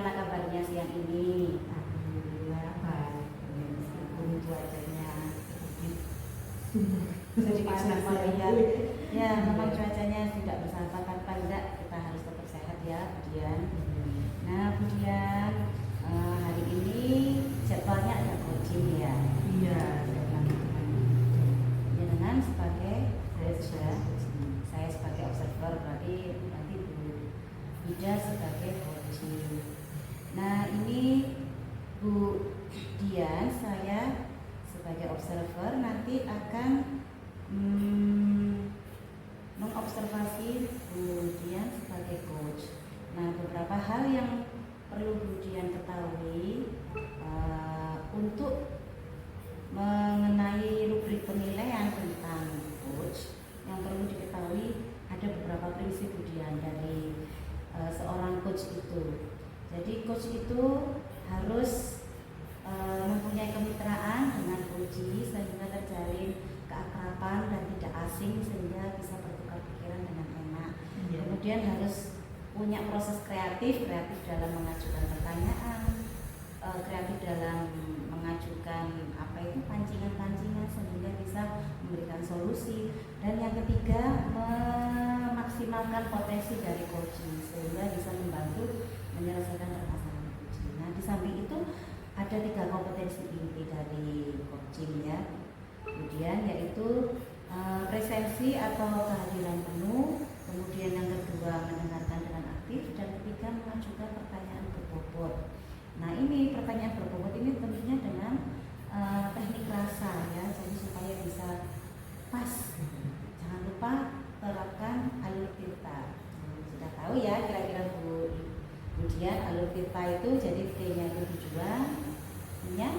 bagaimana kabarnya siang ini? Alhamdulillah baik. Meskipun cuacanya Sedikit panas ya. ya. Ya, memang cuacanya tidak bersahabat kan enggak, kita harus tetap sehat ya, Budian. Nah, Budian, hari ini jadwalnya ada coaching ya. Iya. Dengan sebagai saya sebagai observer, berarti nanti Bu Ida sebagai coaching. Nah, ini Bu Dian, saya sebagai observer nanti akan mengobservasi Bu Dian sebagai coach. Nah, beberapa hal yang perlu Bu Dian ketahui untuk mengenai rubrik penilaian tentang coach, yang perlu diketahui ada beberapa prinsip Bu Dian dari seorang coach itu. Jadi coach itu harus mempunyai kemitraan dengan coachee sehingga terjalin keakraban dan tidak asing sehingga bisa bertukar pikiran dengan enak. Kemudian harus punya proses kreatif dalam mengajukan pertanyaan, kreatif dalam mengajukan pancingan-pancingan sehingga bisa memberikan solusi. Dan yang ketiga, memaksimalkan potensi dari coaching sehingga bisa membantu menyelesaikan permasalahan coaching. Nah, di samping itu ada 3 kompetensi inti dari coaching ya. Kemudian yaitu presensi atau kehadiran penuh, kemudian yang kedua mendengarkan dengan aktif, dan ketiga mengajukan pertanyaan berbobot. Nah, ini pertanyaan berbobot ini tentunya dengan teknik rasa ya, jadi supaya bisa pas. Jangan lupa terapkan alur tirta. Sudah tahu ya kira-kira Bu Dian, alur tirta itu jadi T-nya itu tujuan, I-nya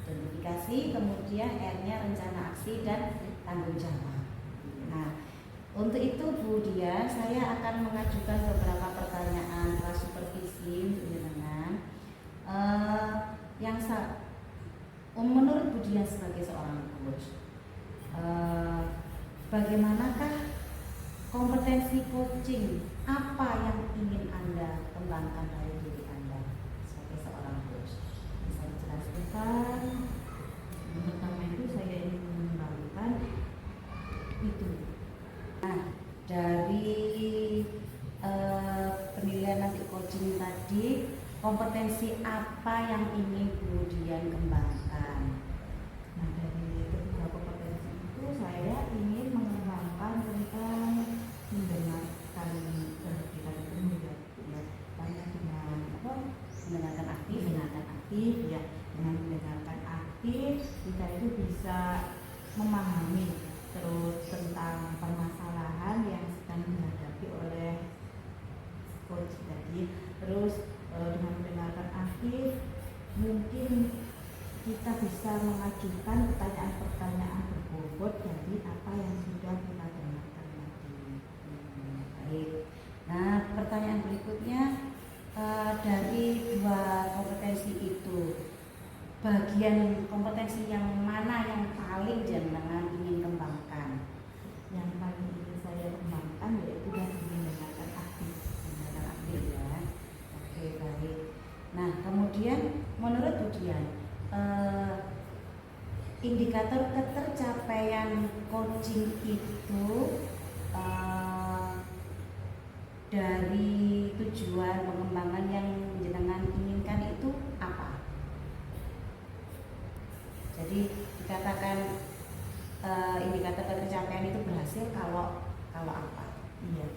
identifikasi, kemudian R-nya rencana aksi dan tanggung jawab. Nah, untuk itu Bu Dian, saya akan mengajukan beberapa pertanyaan supervisi dengan yang menurut Bu Dian sebagai seorang coach, bagaimanakah kompetensi coaching? Apa yang ingin Anda kembangkan dari diri Anda sebagai seorang coach? Bisa dijelaskan? Yang pertama itu saya ingin mengembangkan itu. Nah, dari penilaian nanti coaching tadi, kompetensi apa yang ingin Bu Dian kembangkan? Nah, dari ketiga kompetensi itu saya ingin mengembangkan tentang mendengarkan kehidupan itu ya, banyak dengan Mendengarkan aktif. ya, dengan mendengarkan aktif kita itu bisa memahami terus tentang permasalahan yang sedang dihadapi oleh coach tadi. Terus dengan mendengarkan aktif mungkin kita bisa mengajukan pertanyaan-pertanyaan berbobot dari apa yang sudah kita dengarkan tadi. Baik. Nah, pertanyaan berikutnya, dari 2 kompetensi itu, bagian kompetensi yang mana yang paling jenengan ingin kembangkan? Yang paling ingin saya kembangkan yaitu dari mendengarkan aktif. Mendengarkan aktif ya. Oke, baik. Nah, kemudian menurut Bu Dian, indikator ketercapaian coaching itu dari tujuan pengembangan yang jenengan inginkan itu apa? Jadi dikatakan indikator ketercapaian itu berhasil kalau apa? Iya.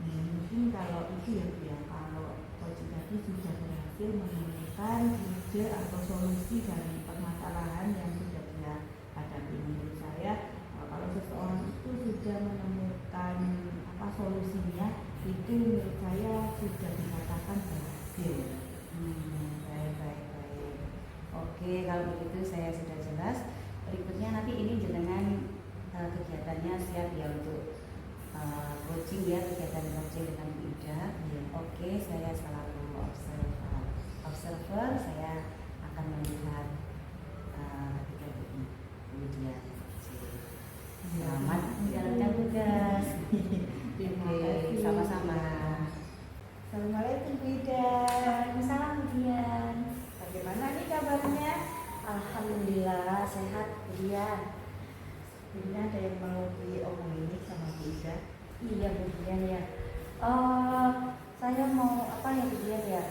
Mungkin kalau itu ya, kalau coach tadi sudah berhasil menemukan ide atau solusi dari permasalahan yang sudah dia hadapi. Menurut saya, kalau seseorang itu sudah menemukan solusinya, itu menurut saya sudah dikatakan berhasil. Baik. Oke, kalau begitu saya sudah jelas. Berikutnya nanti ini jenengan kegiatannya siap ya untuk coaching ya, kegiatan coaching dengan Bu Ida. Oke, saya selaku observer, saya akan melihat ketika Bu Ida. Selamat menjalankan tugas. Oke, sama-sama. Assalamualaikum Bu Ida. Ida? Iya Bu Dian ya. Saya mau apa ya Bu Dian ya?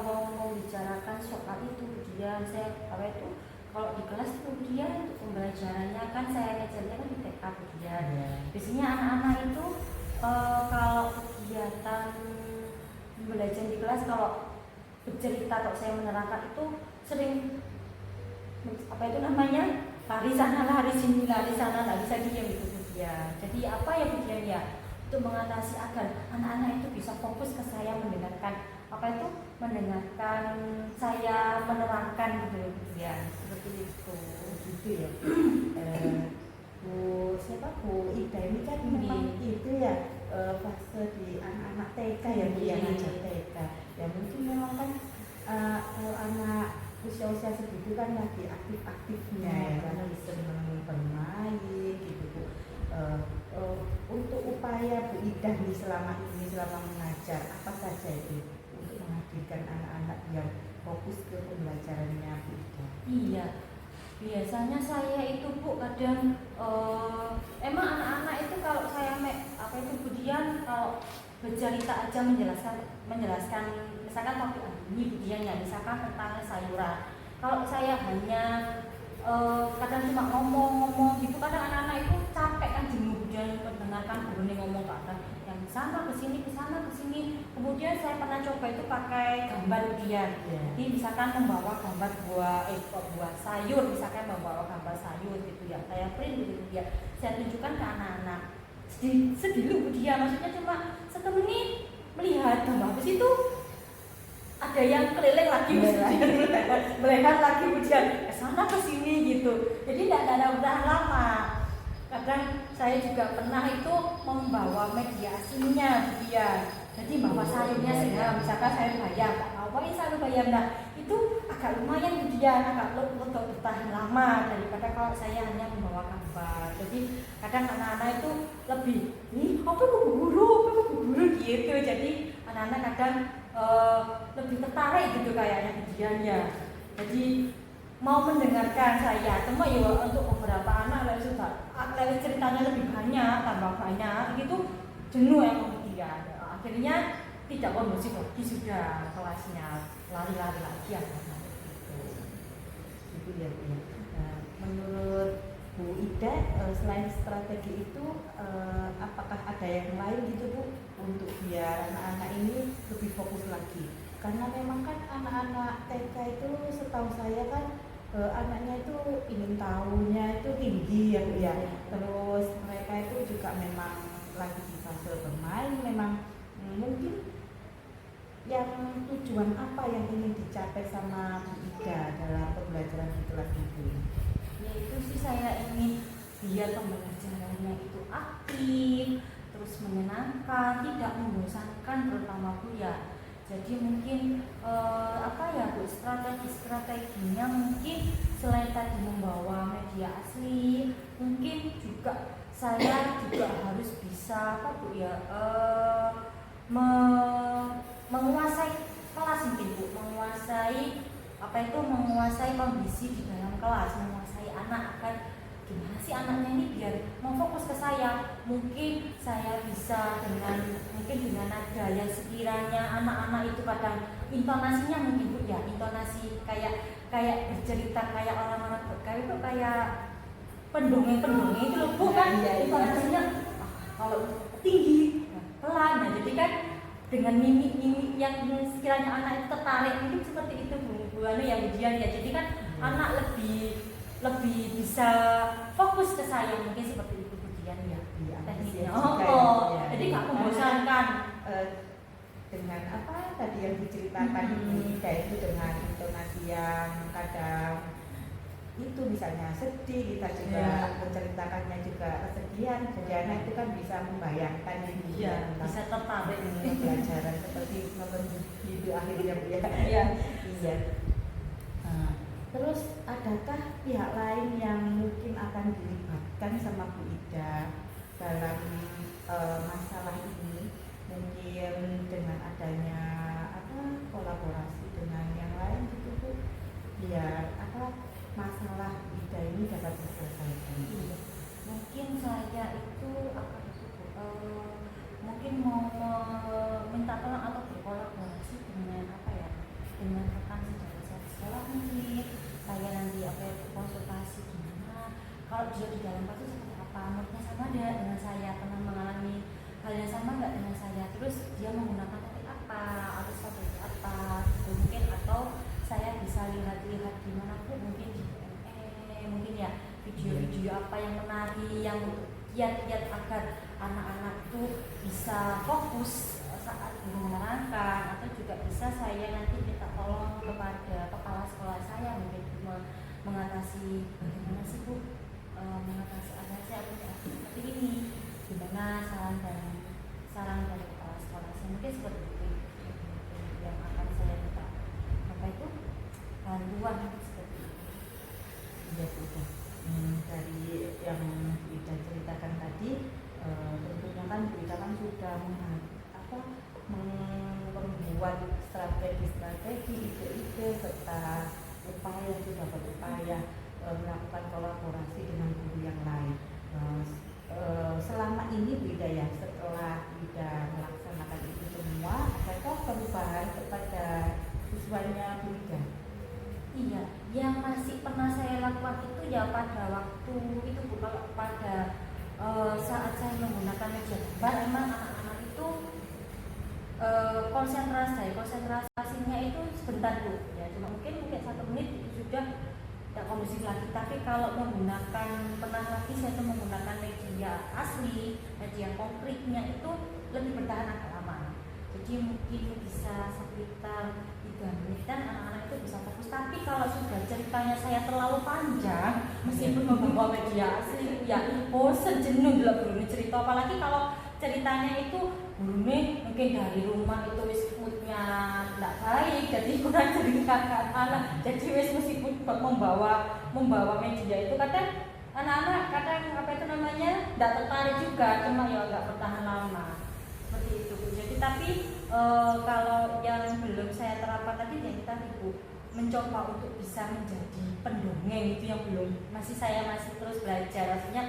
Mau membicarakan soal itu Bu Dian. Saya apa itu? Kalau di kelas itu Bu Dian untuk pembelajarannya kan saya ngajarnya kan di TK Bu Dian. Biasanya anak-anak itu kalau kegiatan belajar di kelas kalau bercerita atau saya menerangkan itu sering apa itu namanya lari sana lari sini lari sana nggak bisa diam itu Bu Dian. Jadi apa ya Bu Dian ya untuk mengatasi agar anak-anak itu bisa fokus ke saya mendengarkan apa itu mendengarkan saya menerangkan gitu Bu Dian seperti itu. Gitu ya. Bu siapa Bu Ida ini kan memang itu ya fase di anak-anak TK ya Bu yang ngajar TK. Ya mungkin memang kan kalau anak usia-usia segitu kan lagi aktif-aktifnya ya karena seneng bermain gitu Bu. Untuk upaya Bu Ida nih selama mengajar apa saja itu untuk menghadirkan anak-anak yang fokus ke pembelajarannya Bu Ida? Iya, biasanya saya itu Bu kadang emang anak-anak itu kalau saya apa itu Bu Dian kalau bercerita aja menjelaskan misalkan topik ini Bu Dian ya misalkan tentang sayuran. Kalau saya hanya kadang cuma ngomong gitu kadang anak-anak itu capek kan jenuh Bu Dian mendengarkan guru ini ngomong kadang yang sana ke sini kemudian saya pernah coba itu pakai gambar Bu Dian. Jadi misalkan membawa gambar buah sayur misalkan membawa gambar sayur gitu ya saya print gitu ya saya tunjukkan ke anak-anak sedih Bu Dian maksudnya cuma 1 menit melihat gambar habis itu ada yang keliling lagi melihat lagi Bu Dian ke sana ke sini gitu jadi tidak ada udahan lama. Kadang saya juga pernah itu membawa media aslinya Bu Dian. Jadi bawa sayurnya segala misalkan sayur bayam, bawain sayur bayam. Nah itu agak lumayan Bu Dian, agak untuk bertahan lama daripada kalau saya hanya membawa gambar. Jadi kadang anak-anak itu lebih, apa Bu guru gitu. Jadi anak-anak kadang lebih tertarik gitu kayaknya Bu Dian ya. Jadi mau mendengarkan saya, cuma ya untuk beberapa anak lewat ceritanya lebih banyak, tambah banyak, gitu jenuh ya kemudian. Akhirnya tidak kondusif lagi sudah kelasnya lari-lari lagi anak-anak gitu. Itu ya Bu. Nah, menurut Bu Ida selain strategi itu apakah ada yang lain gitu Bu untuk biar anak-anak ini lebih fokus lagi? Karena memang kan anak-anak TK itu setahu saya kan anaknya itu ingin tahunya itu tinggi ya Bu ya. Terus mereka itu juga memang lagi di fase bermain memang mungkin yang tujuan apa yang ingin dicapai sama Bu Ida dalam pembelajaran di kelas itu? Yaitu sih saya ingin biar pembelajarannya itu aktif, terus menyenangkan, tidak membosankan terutama Bu ya. Jadi mungkin apa ya Bu strateginya mungkin selain tadi membawa media asli, mungkin juga saya juga harus bisa apa Bu ya menguasai kelas mungkin Bu, menguasai kondisi di dalam kelas, menguasai anak agar gimana sih anaknya ini biar mau fokus ke saya. Mungkin saya bisa dengan nada yang sekiranya anak-anak itu kadang intonasinya mungkin Bu ya, intonasi kayak bercerita kayak orang-orang berkarya itu kayak pendongeng itu loh Bu kan, intonasinya kalau tinggi pelan. Nah jadi kan dengan mimik yang sekiranya anak itu tertarik mungkin seperti itu Bu ya Bu Dian ya. Jadi kan anak lebih bisa fokus ke saya mungkin seperti itu Bu Dian ya tekniknya. Jadi nggak membosankan dengan apa tadi yang diceritakan Bu Ida itu dengan intonasi yang kadang itu misalnya sedih, kita juga menceritakannya juga kesedihan, jadi anak itu kan bisa membayangkan ini bisa tertarik dengan pelajaran seperti nonton video akhirnya Bu ya. Iya. Terus adakah pihak lain yang mungkin akan dilibatkan sama Bu Ida dalam masalah ini? Mungkin dengan adanya kolaborasi dengan yang lain gitu Bu, biar masalah Bu Ida ini dapat diselesaikan. Mungkin saya itu lihat-lihat di mana Bu, mungkin di BNE, mungkin ya video-video apa yang menarik, yang kiat-kiat agar anak-anak itu bisa fokus saat menerangkan, atau juga bisa saya nanti minta tolong kepada kepala sekolah saya mungkin mengatasi bagaimana sih Bu mengatasi ada saya punya seperti ini, gimana saran dari kepala sekolah saya, mungkin seperti itu yang akan saya minta apa itu bantuan seperti itu. Iya sudah. Dari yang kita ceritakan tadi, tentunya kan kita kan sudah membuat strategi, ide-ide serta sudah berupaya melakukan kolaborasi dengan guru yang lain. Selama ini Bu Ida ya, setelah Ida melaksanakan itu semua, adakah perubahan kepada siswanya Bu Ida? Iya, yang masih pernah saya lakukan itu ya pada waktu itu Bu, kalau pada saat saya menggunakan meja gambar, emang anak-anak itu konsentrasinya itu sebentar Bu, ya cuma mungkin 1 menit itu sudah tidak kondusif lagi. Tapi kalau pernah lagi saya itu menggunakan media asli, media konkretnya itu lebih bertahan agak lama. Jadi mungkin bisa sekitar 3 menitan anak-anak itu bisa fokus. Tapi kalau sudah ceritanya saya terlalu panjang, meskipun membawa media asli, ya bosan, jenuh bila guru cerita. Apalagi kalau ceritanya itu guru mungkin dari rumah itu wis moodnya tidak baik, jadi kurang ceritakan anak. Jadi wis meskipun membawa media itu kadang anak-anak tidak tertarik juga, cuma ya nggak bertahan lama seperti itu. Jadi tapi kalau yang belum saya terapkan tadi yang tadi Bu, mencoba untuk bisa menjadi pendongeng itu yang belum, saya masih terus belajar, artinya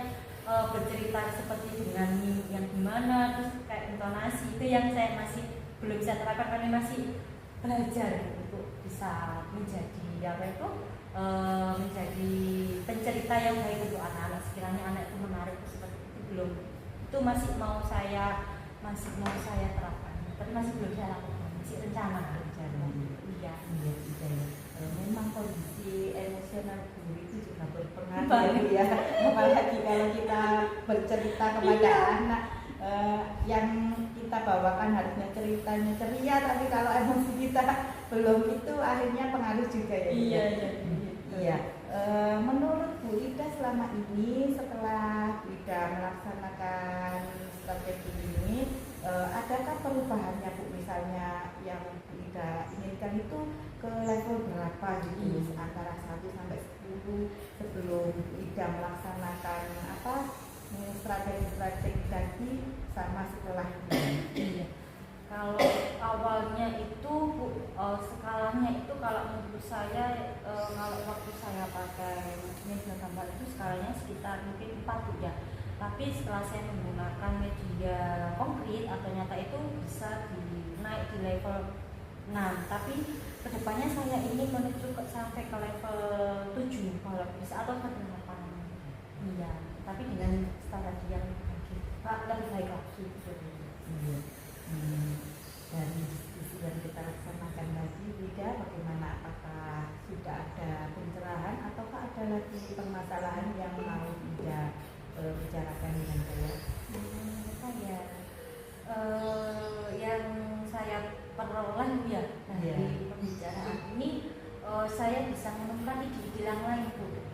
bercerita seperti dengan yang gimana, terus kayak intonasi itu yang saya masih belum bisa terapkan karena masih belajar untuk bisa menjadi menjadi pencerita yang baik untuk anak-anak. Sekiranya anak itu menarik seperti itu belum, itu masih mau saya terapkan, tapi masih belum saya lakukan, masih rencana. Iya. Memang kondisi emosional guru itu juga berpengaruh ya, apalagi kalau kita bercerita kepada anak yang kita bawakan harusnya ceritanya ceria, tapi kalau emosi kita belum, itu akhirnya pengaruh juga ya. Iya. Menurut Bu Ida selama ini, setelah Bu Ida melaksanakan strategi ini, adakah perubahannya Bu? Misalnya yang Bu Ida inginkan itu ke level berapa gitu, antara 1 sampai 10 sebelum Bu Ida melaksanakan strategi tadi sama setelah ini? Kalau awalnya itu skalanya itu kalau menurut saya kalau waktu saya pakai media gambar itu skalanya sekitar mungkin 4 ya. Tapi setelah saya menggunakan media konkret atau nyata itu bisa naik di level 6. Tapi kedepannya saya ingin menuju sampai ke level 7 kalau bisa, atau ke 8. Iya, tapi dengan strategi yang lebih baik lagi. Dari diskusi yang kita laksanakan tadi, Ida, bagaimana, apakah sudah ada pencerahan ataukah ada lagi permasalahan yang mau Ida bicarakan dengan saya? Yang saya peroleh ya dari pembicaraan ini, saya bisa menemukan ide-ide yang lain Bu.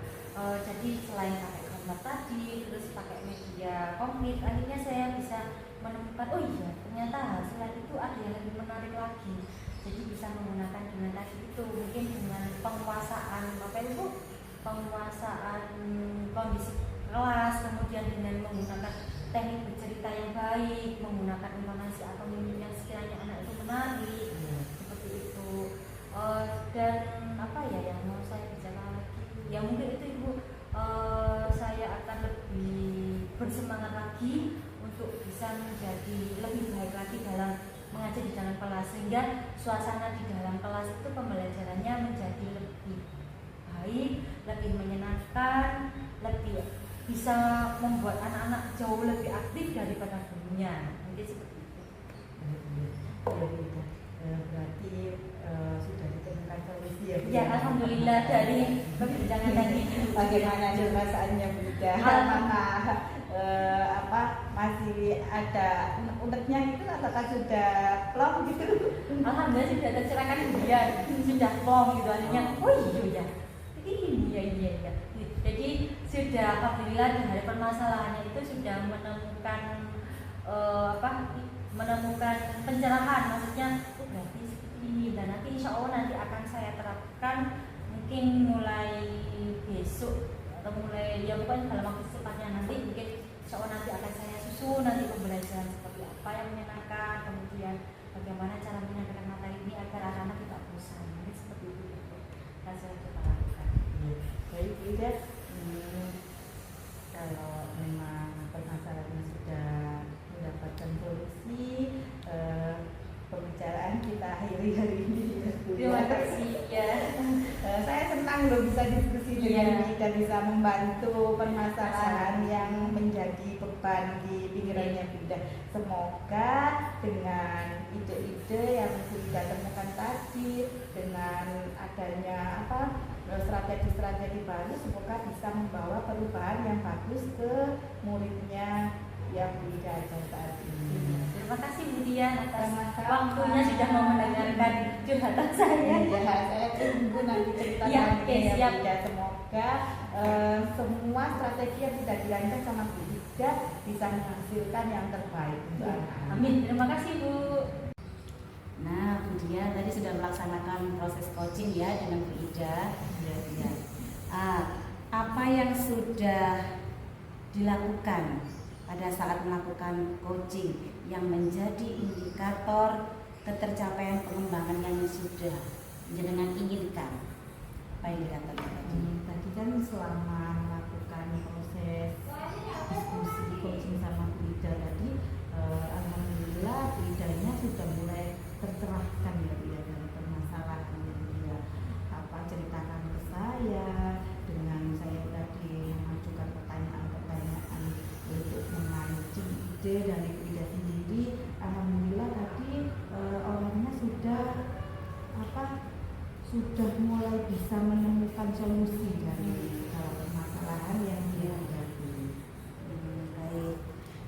Jadi selain pakai gambar tadi, terus pakai media konkret, akhirnya saya bisa menemukan, oh iya ternyata hasilnya itu ada yang lebih menarik lagi. Jadi bisa menggunakan dengan tadi itu, mungkin dengan penguasaan kondisi kelas, kemudian dengan menggunakan teknik bercerita yang baik, menggunakan intonasi atau mimik yang sekiranya anak itu menarik, seperti itu. Dan yang mau saya bicarakan lagi, ya mungkin itu Ibu, saya akan lebih bersemangat lagi untuk bisa menjadi lebih baik lagi dalam mengajar di dalam kelas, sehingga suasana di dalam kelas itu pembelajarannya menjadi lebih baik, lebih menyenangkan, lebih bisa membuat anak-anak jauh lebih aktif daripada gurunya. Mungkin seperti itu. Berarti sudah ditemukan solusi ya Bu? Ya, alhamdulillah dari perbincangan tadi. Bagaimana nih perasaannya Bu Ida? Mana masih ada uneknya itu apakah sudah plong gitu? Alhamdulillah sudah tercerahkan kemudian sudah plong gitu artinya. Oh iya iya. Jadi sudah alhamdulillah dari permasalahannya itu sudah menemukan menemukan pencerahan, maksudnya berarti seperti ini dan nanti insya Allah nanti akan saya terapkan mungkin mulai besok atau mulai ya pokoknya dalam waktu secepatnya nanti mungkin insya Allah nanti akan saya susun nanti pembelajaran seperti apa yang menyenangkan, kemudian bagaimana cara menyampaikan materi ini agar anak-anak tidak bosan, jadi seperti itu yang saya coba lakukan. Baik Bu Ida, kalau memang permasalahannya sudah mendapatkan solusi, pembicaraan kita akhiri hari ini ya Bu. Terima kasih ya. Saya senang loh bisa diskusi dengan Bu Ida, bisa membantu permasalahan yang menjadi beban di pikirannya Bu Ida. Semoga dengan ide-ide yang Bu Ida temukan tadi, dengan adanya strategi-strategi baru, semoga bisa membawa perubahan yang bagus ke muridnya yang Bu Ida ajar saat ini. Terima kasih Bu Dian atas Sama-sama. waktunya sudah mau mendengarkan curhatan saya. Ya, saya tunggu nanti cerita Ya, selanjutnya oke, ya siap. Bu Ida. Semoga semua strategi yang sudah dirancang sama Bu Ida bisa menghasilkan yang terbaik untuk anak-anak. Amin. Terima kasih Bu. Nah, Bu Dian tadi sudah melaksanakan proses coaching ya dengan Bu Ida. Ya. Apa yang sudah dilakukan pada saat melakukan coaching yang menjadi indikator ketercapaian pengembangan yang sudah jenengan inginkan? Apa indikatornya tadi? Tadi kan selama melakukan proses diskusi coaching sama Bu Ida tadi, alhamdulillah Bu Idanya sudah mulai tercerahkan ya Bu ya dari permasalahan yang dia ceritakan ke saya, dengan saya tadi mengajukan pertanyaan-pertanyaan untuk memancing ide dari Bu Ida sendiri. Alhamdulillah tadi orangnya sudah mulai bisa menemukan solusi dari permasalahan yang dia hadapi. Baik.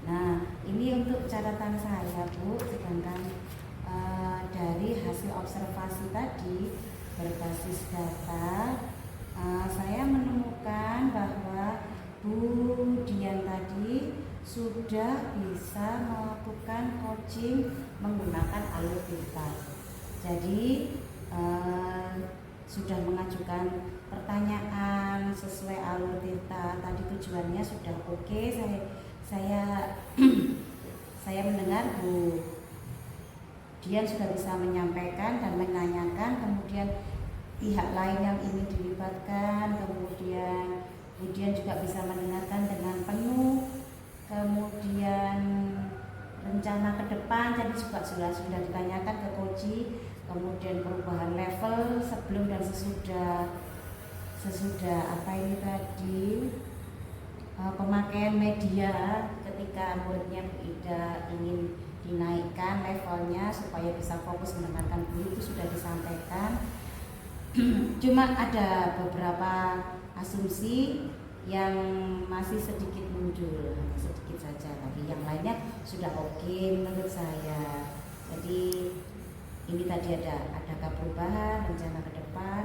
Nah, ini untuk catatan saya Bu, sedangkan dari hasil observasi tadi berbasis data, saya menemukan bahwa Bu Dian tadi sudah bisa melakukan coaching menggunakan alur pintar. Jadi sudah mengajukan pertanyaan sesuai alur tirta tadi, tujuannya sudah oke. Saya mendengar Bu Dian sudah bisa menyampaikan dan menanyakan, kemudian pihak lain yang ingin dilibatkan, kemudian Bu Dian juga bisa mendengarkan dengan penuh, kemudian rencana ke depan jadi juga sudah ditanyakan ke Koji, kemudian perubahan level sebelum dan sesudah pemakaian media ketika muridnya Bu Ida ingin dinaikkan levelnya supaya bisa fokus mendengarkan guru, itu sudah disampaikan. Cuma ada beberapa asumsi yang masih sedikit muncul, sedikit saja, tapi yang lainnya sudah oke menurut saya. Jadi ini tadi adakah perubahan, rencana ke depan,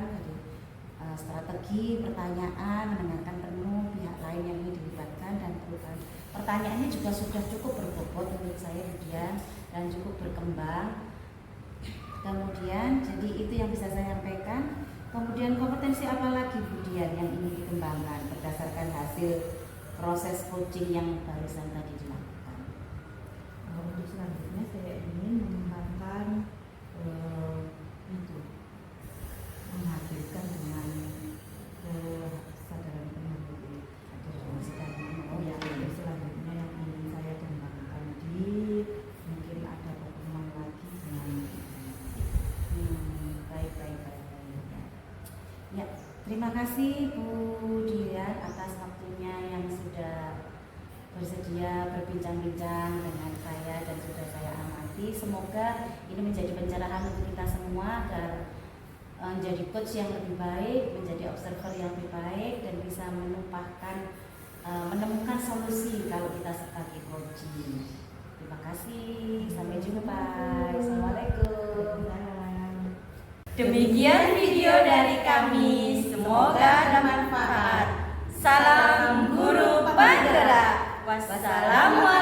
strategi, pertanyaan, mendengarkan penuh pihak lain yang ingin dilibatkan, dan perubahan. Pertanyaannya juga sudah cukup berbobot menurut saya kemudian dan cukup berkembang. Kemudian jadi itu yang bisa saya sampaikan. Kemudian kompetensi apa lagi Bu Dian yang ingin dikembangkan berdasarkan hasil proses coaching yang barusan tadi dilakukan? Untuk selanjutnya saya ingin mengembangkan menghadirkan dengan kesadaran penuh. Selanjutnya yang ingin saya kembangkan mungkin ada pertemuan lagi dengan Baik. Ya, terima kasih Bu Dian atas waktunya yang sudah bersedia berbincang-bincang dengan saya dan sudah saya amati. Semoga ini menjadi pencerahan untuk kita semua agar menjadi coach yang lebih baik, menjadi observer yang lebih baik, dan bisa menemukan solusi kalau kita sebagai coaching. Terima kasih, sampai jumpa. Assalamualaikum. Demikian video dari kami, semoga ada manfaat. Salam Guru Penggerak. Wassalamualaikum.